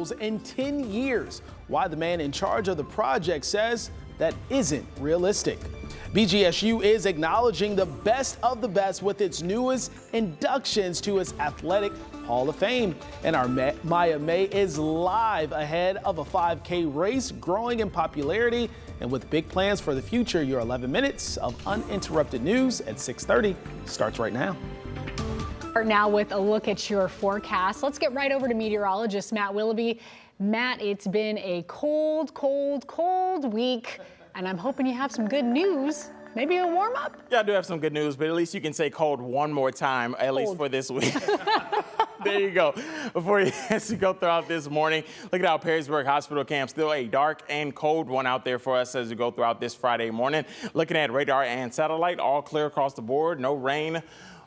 schools in 10 years. Why the man in charge of the project says that isn't realistic. BGSU is acknowledging the best of the best with its newest inductions to its Athletic Hall of Fame. And our Maya May is live ahead of a 5K race growing in popularity. And with big plans for the future, your 11 minutes of uninterrupted news at 6:30 starts right now. Now with a look at your forecast, let's get right over to meteorologist Matt Willoughby. Matt, it's been a cold week, and I'm hoping you have some good news. Maybe a warm up? Yeah, I do have some good news, but at least you can say cold one more time, at least for this week. There you go. Before you go throughout this morning, look at how Perrysburg Hospital Camp, still a dark and cold one out there for us as we go throughout this Friday morning. Looking at radar and satellite, all clear across the board, no rain,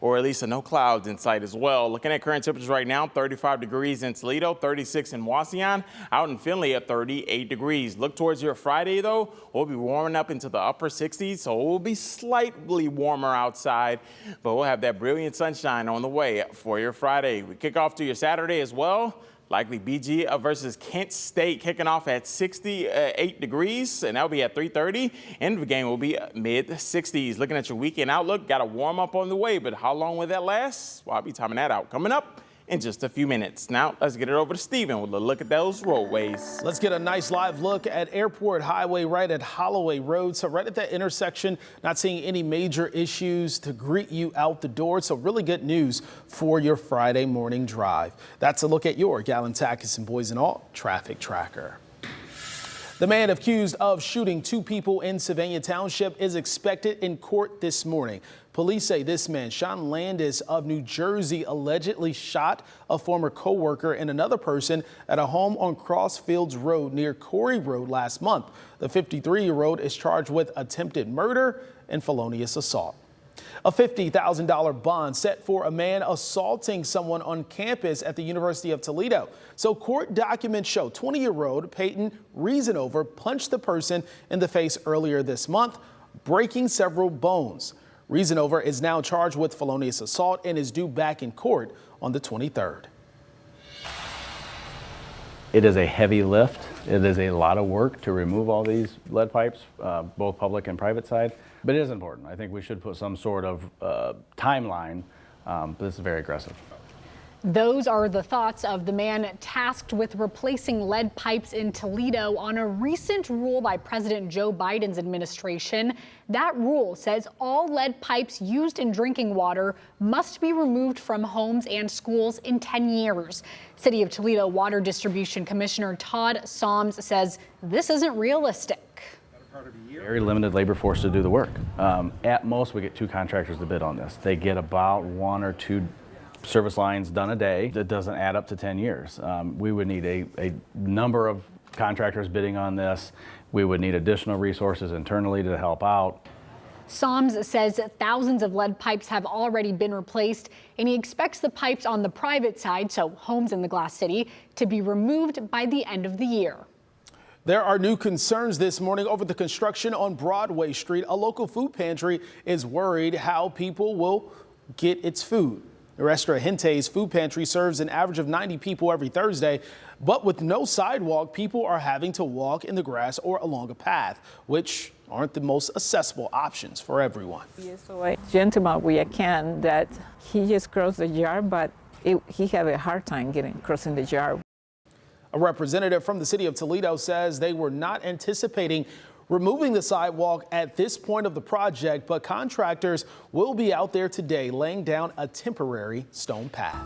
or at least no clouds in sight as well. Looking at current temperatures right now, 35 degrees in Toledo, 36 in Wauseon, out in Findlay at 38 degrees. Look towards your Friday though, we'll be warming up into the upper 60s, so it will be slightly warmer outside, but we'll have that brilliant sunshine on the way for your Friday. We kick off to your Saturday as well. Likely BG versus Kent State kicking off at 68 degrees, and that'll be at 3:30. End of the game will be mid-60s. Looking at your weekend outlook, got a warm up on the way, but how long will that last? Well, I'll be timing that out coming up in just a few minutes. Now, let's get it over to Steven with a look at those roadways. Let's get a nice live look at Airport Highway right at Holloway Road. So right at that intersection, not seeing any major issues to greet you out the door. So really good news for your Friday morning drive. That's a look at your Gallon Atkinson Boys and All traffic tracker. The man accused of shooting two people in Sylvania Township is expected in court this morning. Police say this man, Sean Landis of New Jersey, allegedly shot a former co-worker and another person at a home on Crossfields Road near Corey Road last month. The 53-year-old is charged with attempted murder and felonious assault. A $50,000 bond set for a man assaulting someone on campus at the University of Toledo. So court documents show 20-year-old Peyton Reasonover punched the person in the face earlier this month, breaking several bones. Reasonover is now charged with felonious assault and is due back in court on the 23rd. It is a heavy lift. It is a lot of work to remove all these lead pipes, both public and private side. But it is important. I think we should put some sort of timeline, but this is very aggressive. Those are the thoughts of the man tasked with replacing lead pipes in Toledo on a recent rule by President Joe Biden's administration. That rule says all lead pipes used in drinking water must be removed from homes and schools in 10 years. City of Toledo Water Distribution Commissioner Todd Soms says this isn't realistic. Very limited labor force to do the work. At most, we get 2 contractors to bid on this. They get about 1 or 2 service lines done a day. That doesn't add up to 10 years. We would need a number of contractors bidding on this. We would need additional resources internally to help out. Soms says thousands of lead pipes have already been replaced, and he expects the pipes on the private side, so homes in the Glass City, to be removed by the end of the year. There are new concerns this morning over the construction on Broadway Street. A local food pantry is worried how people will get its food. The Restaurant Gente's food pantry serves an average of 90 people every Thursday, but with no sidewalk, people are having to walk in the grass or along a path, which aren't the most accessible options for everyone. So a gentleman we can that he just crossed the yard, but he had a hard time crossing the yard. A representative from the city of Toledo says they were not anticipating removing the sidewalk at this point of the project, but contractors will be out there today laying down a temporary stone path.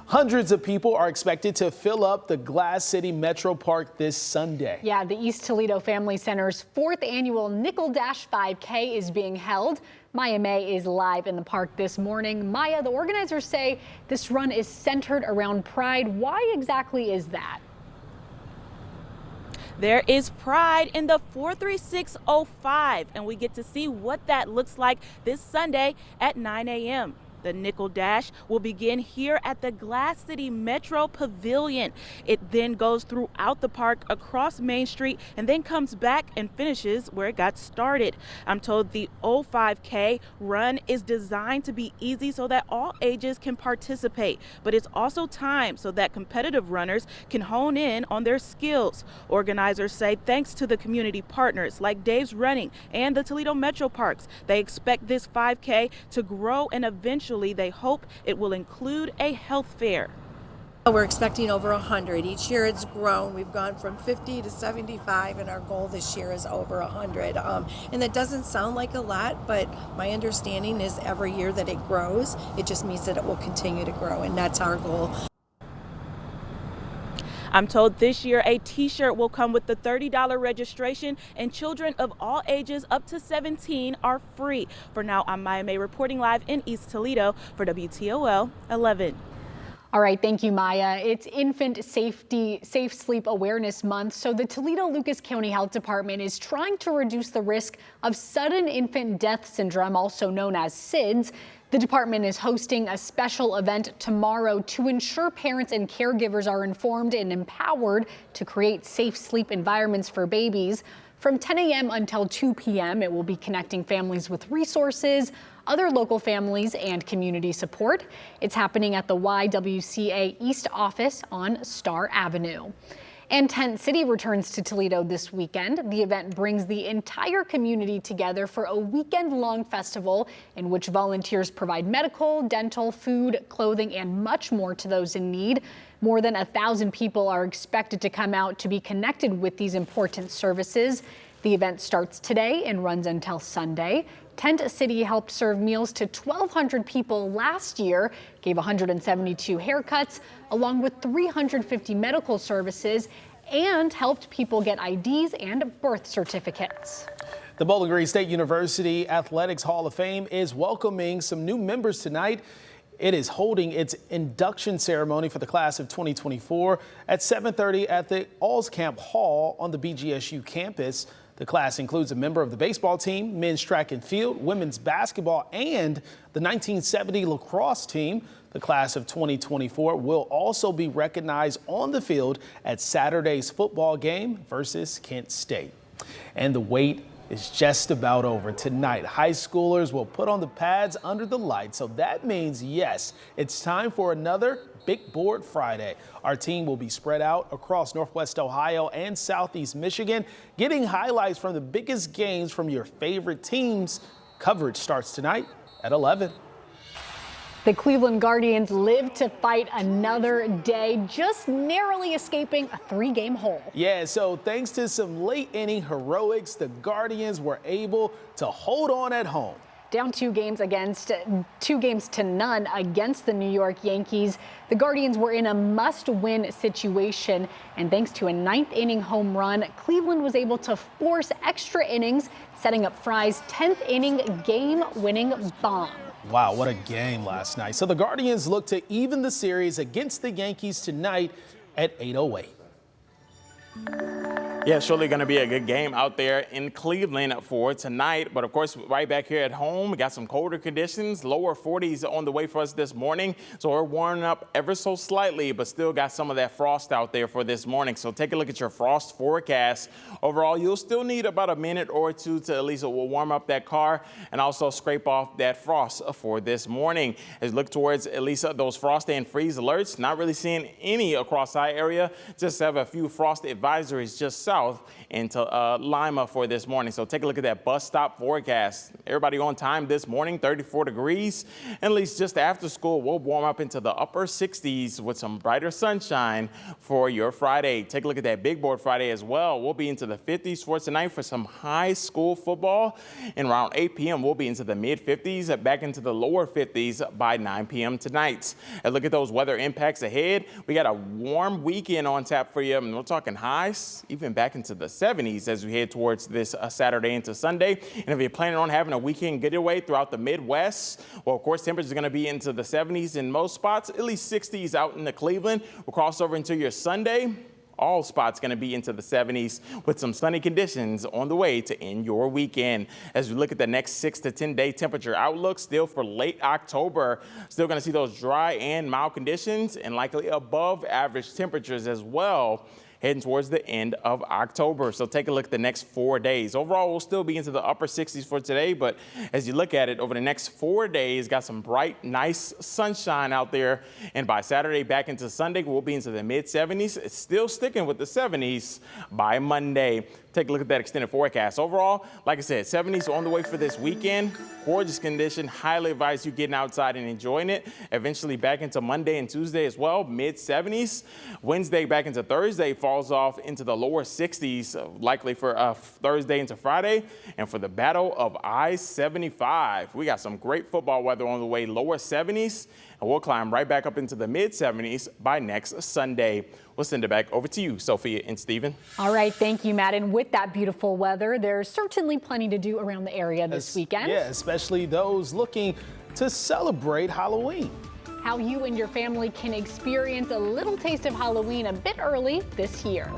Hundreds of people are expected to fill up the Glass City Metro Park this Sunday. Yeah, the East Toledo Family Center's 4th annual Nickel Dash 5K is being held. Maya May is live in the park this morning. Maya, the organizers say this run is centered around pride. Why exactly is that? There is pride in the 43605, and we get to see what that looks like this Sunday at 9 a.m. The Nickel Dash will begin here at the Glass City Metro Pavilion. It then goes throughout the park across Main Street and then comes back and finishes where it got started. I'm told the 05K run is designed to be easy so that all ages can participate, but it's also timed so that competitive runners can hone in on their skills. Organizers say thanks to the community partners like Dave's Running and the Toledo Metro Parks, they expect this 5K to grow, and eventually they hope it will include a health fair. We're expecting over 100. Each year it's grown. We've gone from 50 to 75, and our goal this year is over 100. And that doesn't sound like a lot, but my understanding is every year that it grows, it just means that it will continue to grow, and that's our goal. I'm told this year a t-shirt will come with the $30 registration, and children of all ages up to 17 are free. For now, I'm Maya May reporting live in East Toledo for WTOL 11. All right, thank you, Maya. It's Infant Safe Sleep Awareness Month, so the Toledo-Lucas County Health Department is trying to reduce the risk of sudden infant death syndrome, also known as SIDS. The department is hosting a special event tomorrow to ensure parents and caregivers are informed and empowered to create safe sleep environments for babies. From 10 a.m. until 2 p.m., it will be connecting families with resources, other local families, and community support. It's happening at the YWCA East Office on Star Avenue. And Tent City returns to Toledo this weekend. The event brings the entire community together for a weekend-long festival in which volunteers provide medical, dental, food, clothing, and much more to those in need. More than 1,000 people are expected to come out to be connected with these important services. The event starts today and runs until Sunday. Tent City helped serve meals to 1,200 people last year, gave 172 haircuts, along with 350 medical services, and helped people get IDs and birth certificates. The Bowling Green State University Athletics Hall of Fame is welcoming some new members tonight. It is holding its induction ceremony for the class of 2024 at 7:30 at the Allscamp Hall on the BGSU campus. The class includes a member of the baseball team, men's track and field, women's basketball, and the 1970 lacrosse team. The class of 2024 will also be recognized on the field at Saturday's football game versus Kent State. And the wait is just about over. Tonight, high schoolers will put on the pads under the lights. So that means, yes, it's time for another Big Board Friday. Our team will be spread out across Northwest Ohio and Southeast Michigan, getting highlights from the biggest games from your favorite teams. Coverage starts tonight at 11. The Cleveland Guardians live to fight another day, just narrowly escaping a 3-game hole. Yeah, so thanks to some late inning heroics, the Guardians were able to hold on at home. Down 2 games to none against the New York Yankees. The Guardians were in a must-win situation, and thanks to a 9th inning home run, Cleveland was able to force extra innings, setting up Fry's 10th inning game-winning bomb. Wow, what a game last night. So the Guardians look to even the series against the Yankees tonight at 8:08. Yeah, surely going to be a good game out there in Cleveland for tonight. But of course, right back here at home, we got some colder conditions, lower 40s on the way for us this morning. So we're warming up ever so slightly, but still got some of that frost out there for this morning. So take a look at your frost forecast. Overall, you'll still need about a minute or two to at least warm up that car and also scrape off that frost for this morning. As you look towards at least those frost and freeze alerts, not really seeing any across our area, just have a few frost advisories just south into Lima for this morning. So take a look at that bus stop forecast. Everybody on time this morning, 34 degrees. And at least just after school, we'll warm up into the upper 60s with some brighter sunshine for your Friday. Take a look at that Big Board Friday as well. We'll be into the 50s for tonight for some high school football. And around 8 p.m., we'll be into the mid-50s, back into the lower 50s by 9 p.m. tonight. And look at those weather impacts ahead. We got a warm weekend on tap for you. And we're talking highs, even back into the 70s as we head towards this Saturday into Sunday. And if you're planning on having a weekend getaway throughout the Midwest, well, of course, temperatures are going to be into the 70s in most spots, at least 60s out into Cleveland. We'll cross over into your Sunday. all spots going to be into the 70s with some sunny conditions on the way to end your weekend. As we look at the next 6 to 10 day temperature outlook, still for late October, still going to see those dry and mild conditions and likely above average temperatures as well, heading towards the end of October. So take a look at the next 4 days. Overall, we'll still be into the upper 60s for today, but as you look at it over the next 4 days, got some bright, nice sunshine out there. And by Saturday, back into Sunday, we'll be into the mid 70s. It's still sticking with the 70s by Monday. Take a look at that extended forecast. Overall, like I said, 70s on the way for this weekend. Gorgeous condition. Highly advise you getting outside and enjoying it. Eventually back into Monday and Tuesday as well, mid 70s. Wednesday back into Thursday falls off into the lower 60s, likely for Thursday into Friday. And for the Battle of I-75, we got some great football weather on the way, lower 70s. And we'll climb right back up into the mid 70s by next Sunday. We'll send it back over to you, Sophia and Stephen. All right, thank you, Matt. And with that beautiful weather, there's certainly plenty to do around the area this weekend. Yeah, especially those looking to celebrate Halloween. How you and your family can experience a little taste of Halloween a bit early this year.